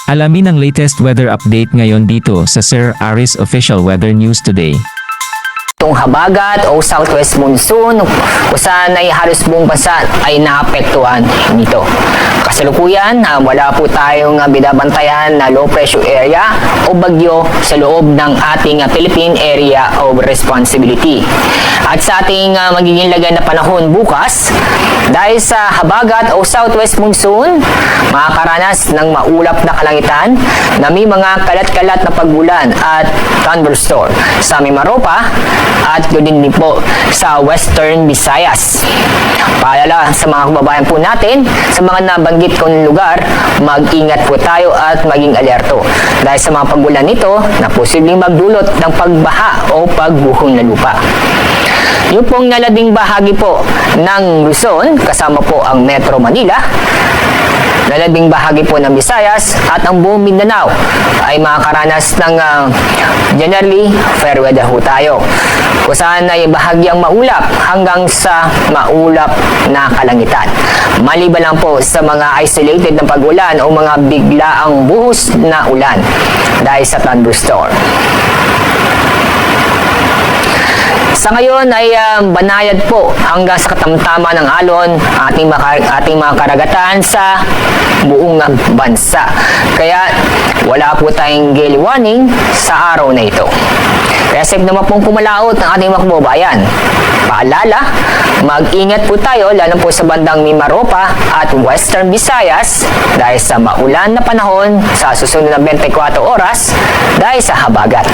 Alamin ang latest weather update ngayon dito sa Sir Aris Official Weather News Today. Itong habagat o southwest monsoon kung saan ay halos buong bansa ay naapektuhan nito. Kasalukuyan, wala po tayong binabantayan na low pressure area o bagyo sa loob ng ating Philippine Area of Responsibility. At sa ating magiging lagay na panahon bukas, dahil sa habagat o southwest monsoon, makakaranas ng maulap na kalangitan na may mga kalat-kalat na pagulan at thunderstorm sa Mimaropa at doon din po sa Western Visayas. Paalala sa mga kababayan po natin sa mga nabanggit kong lugar, mag-ingat po tayo at maging alerto dahil sa mga pagulan nito na posibleng magdulot ng pagbaha o pagbuhon ng lupa. Yung pong nalabing bahagi po ng Luzon, kasama po ang Metro Manila, nalabing bahagi po ng Visayas at ang buong Mindanao ay makakaranas ng generally fair weather ho tayo. Kung saan ay bahagyang maulap hanggang sa maulap na kalangitan. Maliban lang po sa mga isolated na pag-ulan o mga biglaang buhos na ulan dahil sa thunderstorm. Sa ngayon ay banayad po hanggang sa katamtaman ng alon ating mga karagatan sa buong bansa. Kaya wala po tayong gale warning sa araw na ito. Kaya safe naman pong pumalaot ng ating mga kababayan. Paalala, mag-ingat po tayo lalo po sa bandang Mimaropa at Western Visayas dahil sa maulan na panahon sa susunod na 24 oras dahil sa habagat.